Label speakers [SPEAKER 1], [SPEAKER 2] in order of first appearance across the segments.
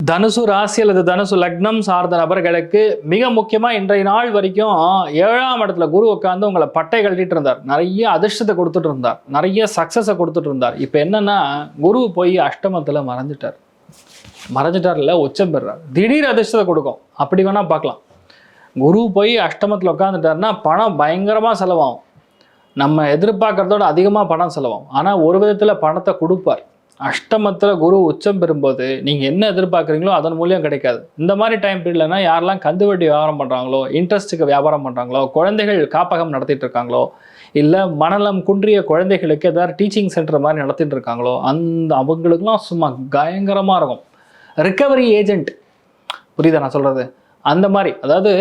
[SPEAKER 1] தனுசு ராசி அல்லது தனுசு லக்னம் சார்ந்த நபர்களுக்கு மிக முக்கியமாக இன்றைய நாள் வரைக்கும் 7ஆம் இடத்துல குரு உட்காந்து உங்களை பட்டை கழட்டிட்டு இருந்தார். நிறைய அதிர்ஷ்டத்தை கொடுத்துட்டு இருந்தார், நிறைய சக்ஸஸை கொடுத்துட்டு இருந்தார். இப்போ என்னன்னா குரு போய் அஷ்டமத்தில் மறைஞ்சிட்டார் இல்லை உச்சம் பெறார். திடீர் அதிர்ஷ்டத்தை கொடுக்கும், அப்படி வேணா பார்க்கலாம். குரு போய் அஷ்டமத்தில் உட்காந்துட்டாருன்னா பணம் பயங்கரமாக செலவாகும். நம்ம எதிர்பார்க்கறதோட அதிகமாக பணம் செலவாகும். ஆனால் ஒரு விதத்தில் பணத்தை கொடுப்பார். அஷ்டமத்தில் குரு உச்சம் பெறும்போது நீங்கள் என்ன எதிர்பார்க்குறீங்களோ அதன் மூலியம் கிடைக்காது. இந்த மாதிரி டைம் பீரியட்லனா யாரெல்லாம் கந்து வட்டி வியாபாரம் பண்ணுறாங்களோ, இன்ட்ரெஸ்ட்டுக்கு வியாபாரம் பண்ணுறாங்களோ, குழந்தைகள் காப்பகம் நடத்திட்டு இருக்காங்களோ, இல்லை மனநலம் குன்றிய குழந்தைகளுக்கு ஏதாவது டீச்சிங் சென்டர் மாதிரி நடத்திட்டு இருக்காங்களோ, அவங்களுக்குலாம் சும்மா பயங்கரமாக இருக்கும். ரிக்கவரி ஏஜென்ட், புரியுதா நான் சொல்கிறது? அந்த மாதிரி, அதாவது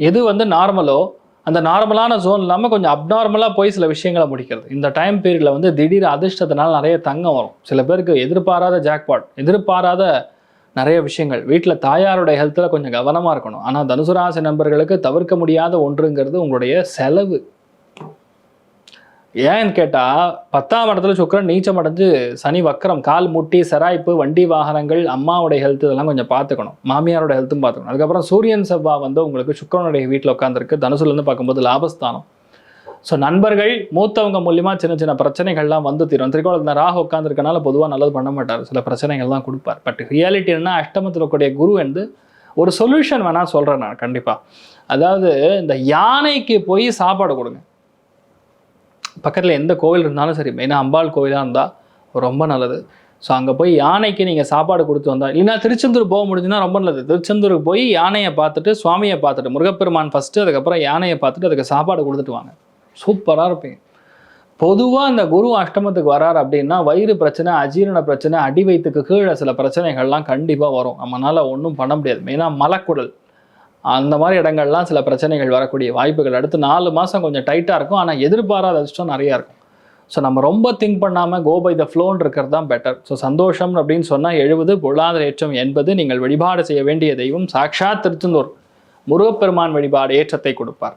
[SPEAKER 1] எது நார்மலோ அந்த நார்மலான ஜோன் இல்லாமல் கொஞ்சம் அப்நார்மலாக போய் சில விஷயங்களை முடிக்கிறது. இந்த டைம் பீரியடில் திடீர் அதிர்ஷ்டத்தினால் நிறைய தங்கம் வரும். சில பேருக்கு எதிர்பாராத ஜாக்பாட், எதிர்பாராத நிறைய விஷயங்கள். வீட்டில் தாயாருடைய ஹெல்த்தில் கொஞ்சம் கவனமாக இருக்கணும். ஆனால் தனுசு ராசி நண்பர்களுக்கு தவிர்க்க முடியாத ஒன்றுங்கிறது உங்களுடைய செலவு. ஏன்னு கேட்டால் 10ஆம் இடத்துல சுக்கிரன் நீச்சம் அடைஞ்சு சனி வக்கரம், கால் முட்டி செராய்ப்பு, வண்டி வாகனங்கள், அம்மாவுடைய ஹெல்த் இதெல்லாம் கொஞ்சம் பார்த்துக்கணும். மாமியாரோட ஹெல்த்தும் பார்த்துக்கணும். அதுக்கப்புறம் சூரியன் செவ்வாய் உங்களுக்கு சுக்கிரனுடைய வீட்டில் உட்காந்துருக்கு. தனுசுலேருந்து பார்க்கும்போது லாபஸ்தானம். ஸோ நண்பர்கள் மூத்தவங்க மூலியமாக சின்ன சின்ன பிரச்சனைகள்லாம் தீரும். திரிகோணத்தில் ராகு உட்காந்துருக்கனால பொதுவாக நல்லது பண்ண மாட்டார், சில பிரச்சனைகள் தான் கொடுப்பார். பட் ரியாலிட்டி என்ன, அஷ்டமத்தில் இருக்கக்கூடிய குரு ஒரு சொல்யூஷன் வேணால் சொல்கிறேன் நான் கண்டிப்பாக. அதாவது இந்த யானைக்கு போய் சாப்பாடு கொடுங்க. பக்கத்தில் எந்த கோவில் இருந்தாலும் சரி, மெயினாக அம்பாள் கோவிலாக இருந்தால் ரொம்ப நல்லது. ஸோ அங்கே போய் யானைக்கு நீங்கள் சாப்பாடு கொடுத்து வந்தால், இல்லைனா திருச்செந்தூர் போக முடிஞ்சுன்னா ரொம்ப நல்லது. திருச்செந்தூருக்கு போய் யானையை பார்த்துட்டு, சுவாமியை பார்த்துட்டு, முருகப்பெருமான் ஃபஸ்ட்டு, அதுக்கப்புறம் யானையை பார்த்துட்டு அதுக்கு சாப்பாடு கொடுத்துட்டு வாங்க. சூப்பராக இருப்பீங்க. பொதுவாக இந்த குரு அஷ்டமத்துக்கு வரார் அப்படின்னா வயிறு பிரச்சனை, அஜீரண பிரச்சனை, அடி வயிற்றுக்கு கீழே சில பிரச்சனைகள்லாம் கண்டிப்பாக வரும். நம்மளால் ஒன்றும் பண்ண முடியாது. மெயினாக மலக்குடல் அந்த மாதிரி இடங்கள்லாம் சில பிரச்சனைகள் வரக்கூடிய வாய்ப்புகள். அடுத்து 4 மாதம் கொஞ்சம் டைட்டாக இருக்கும். ஆனால் எதிர்பாராத அதிர்ஷ்டம் நிறையா இருக்கும். ஸோ நம்ம ரொம்ப திங்க் பண்ணாமல் கோ பை த ஃப்ளோன்னு இருக்கிறது தான் பெட்டர். ஸோ சந்தோஷம் அப்படின்னு சொன்னால் 70, பொருளாதார ஏற்றம் 80. நீங்கள் வழிபாடு செய்ய வேண்டிய தெய்வம் சாக்ஷாத் திருச்செந்தூர் முருகப்பெருமான் வழிபாடு ஏற்றத்தை கொடுப்பார்.